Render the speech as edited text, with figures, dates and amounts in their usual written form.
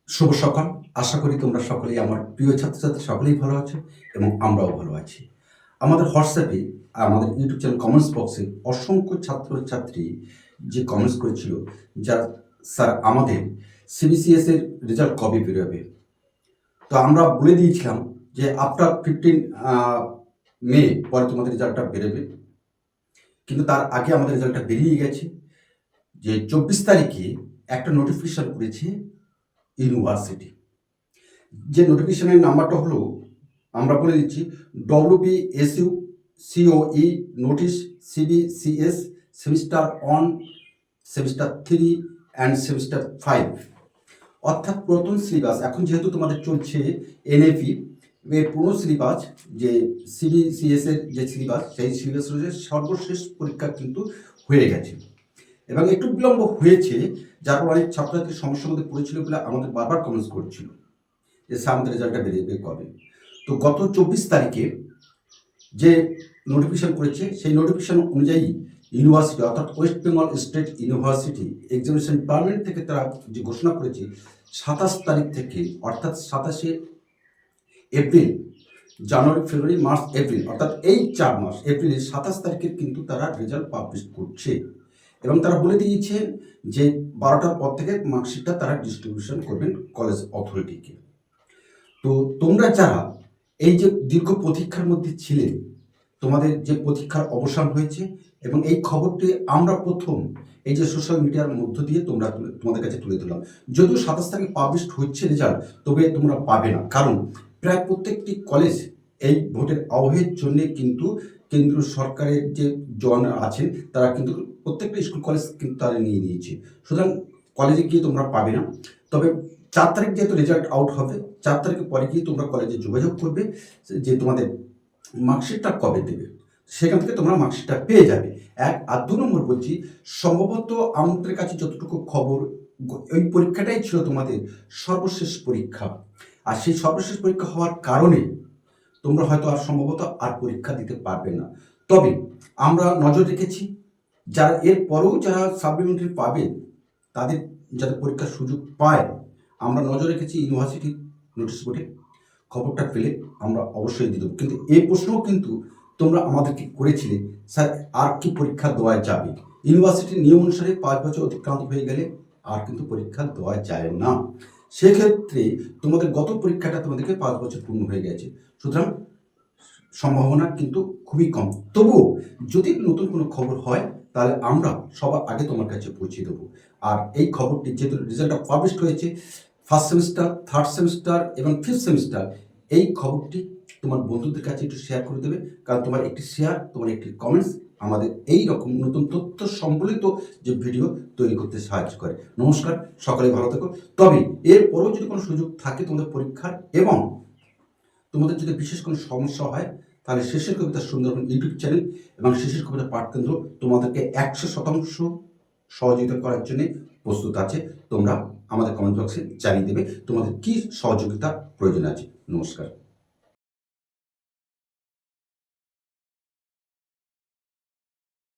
শুভ সকাল। আশা করি তোমরা সকলেই আমার প্রিয় ছাত্রছাত্রী সকলেই ভালো আছো এবং আমরাও ভালো আছি। আমাদের হোয়াটসঅ্যাপে আমাদের ইউটিউব চ্যানেল কমেন্টস বক্সে অসংখ্য ছাত্রছাত্রী যে কমেন্টস করেছিল, যা স্যার আমাদের সিবিসিএস এর রেজাল্ট কবে বেরোবে? তো আমরা বলে দিয়েছিলাম যে আফটার 15 মে পরে তোমাদের রেজাল্টটা বেরোবে। কিন্তু তার আগে আমাদের রেজাল্টটা বেরিয়ে গেছে। যে 24 তারিখে একটা নোটিফিকেশন করেছে ইউনিভার্সিটি। যে নোটিফিকেশনের নাম্বারটা হলো, আমরা বলে দিচ্ছি, WBSU COE notice CBCS semester 1, semester 3 and semester 5। অর্থাৎ প্রথম সিলেবাস এখন যেহেতু তোমাদের চলছে NFE, এর পুরো সিলেবাস যে CBCS এর যে সিলেবাস, সেই সিলেবাস অনুযায়ী সর্বশেষ পরীক্ষা কিন্তু হয়ে গেছে এবং একটু বিলম্ব হয়েছে, যার ফলে অনেক ছাত্রছাত্রীর সমস্যার মধ্যে পড়েছিল বলে আমাদের বারবার কমেন্টস করছিল যে আমাদের রেজাল্টটা বেরিয়ে কবে। তো গত 24 তারিখে যে নোটিফিকেশন করেছে, সেই নোটিফিকেশন অনুযায়ী ইউনিভার্সিটি অর্থাৎ West Bengal state university examination department থেকে তারা যে ঘোষণা করেছে 27 তারিখ থেকে, অর্থাৎ 27শে এপ্রিল, জানুয়ারি, ফেব্রুয়ারি, মার্চ, এপ্রিল, অর্থাৎ এই 4 মাস, এপ্রিলের 27 তারিখের কিন্তু তারা রেজাল্ট পাবলিশ করছে এবং তারা বলে দিয়েছে যে 12টার পর থেকে মার্কশিটটা তারা ডিস্ট্রিবিউশন করবেন কলেজ অথরিটিকে। তো তোমরা যারা এই যে দীর্ঘ প্রতীক্ষার মধ্যে ছিলে, তোমাদের যে প্রতীক্ষার অবসান হয়েছে এবং এই খবরটি আমরা প্রথম এই যে সোশ্যাল মিডিয়ার মধ্য দিয়ে তোমাদের কাছে তুলে ধরলাম। যদিও 27 তারিখে পাবলিশ হচ্ছে রেজাল্ট, তবে তোমরা পাবে না, কারণ প্রায় প্রত্যেকটি কলেজ এই ভোটের আবহের জন্য কিন্তু কেন্দ্রীয় সরকারের যে জন আছেন তারা কিন্তু প্রত্যেকটা স্কুল কলেজ কিন্তু তারা নিয়ে নিয়েছে। সুতরাং কলেজে গিয়ে তোমরা পাবে না। তবে 4 তারিখ যেহেতু রেজাল্ট আউট হবে, 4 তারিখের পরে গিয়ে তোমরা কলেজে যোগাযোগ করবে যে তোমাদের মার্কশিটটা কবে দেবে, সেখান থেকে তোমরা মার্কশিটটা পেয়ে যাবে। এক। আর 2 নম্বর বলছি, সম্ভবত আমাদের কাছে যতটুকু খবর, ওই পরীক্ষাটাই ছিল তোমাদের সর্বশেষ পরীক্ষা। আর সেই সর্বশেষ পরীক্ষা হওয়ার কারণে তোমরা হয়তো আর সম্ভবত আর পরীক্ষা দিতে পারবে না। তবে আমরা নজর রেখেছি, যারা এর পরেও যারা সাপ্লিমেন্টারি পাবে, তাদের যাতে পরীক্ষার সুযোগ পায়, আমরা নজর রেখেছি ইউনিভার্সিটির নোটিশ বোর্ডে। খবরটা পেলে আমরা অবশ্যই দিয়ে দেবো। কিন্তু এই প্রশ্নও কিন্তু তোমরা আমাদেরকে করেছিলে, স্যার আর কি পরীক্ষা দেওয়া যাবে? ইউনিভার্সিটির নিয়ম অনুসারে 5 বছর অতিক্রান্ত হয়ে গেলে আর কিন্তু পরীক্ষা দেওয়া যায় না। সেক্ষেত্রে তোমাদের গত পরীক্ষাটা তোমাদেরকে 5 বছর পূর্ণ হয়ে গেছে, সুতরাং সম্ভাবনা কিন্তু খুবই কম। তবুও যদি নতুন কোনো খবর হয়, তাহলে আমরা সবার আগে তোমার কাছে পৌঁছে দেবো। আর এই খবরটি যেহেতু রেজাল্টটা পাবলিশ হয়েছে, ফার্স্ট সেমিস্টার, থার্ড সেমিস্টার এবং ফিফথ সেমিস্টার, এই খবরটি তোমার বন্ধুদের কাছে একটু শেয়ার করে দেবে, কারণ তোমার একটি শেয়ার, তোমার একটি কমেন্টস আমাদের এই রকম নতুন তথ্য সম্বলিত যে ভিডিও তৈরি করতে সাহায্য করে। নমস্কার, সকলে ভালো থেকো। তবে এরপরেও যদি কোনো সুযোগ থাকে তোমাদের পরীক্ষার এবং তোমাদের যদি বিশেষ কোনো সমস্যা হয়, তাহলে শেষের কবিতা সুন্দরবন ইউটিউব চ্যানেল এবং শেষের কবিতা পাঠ কেন্দ্র তোমাদেরকে 100% সহযোগিতা করার জন্য প্রস্তুত আছে। তোমরা আমাদের কমেন্ট বক্সে জানিয়ে দেবে তোমাদের কী সহযোগিতা প্রয়োজন আছে। নমস্কার।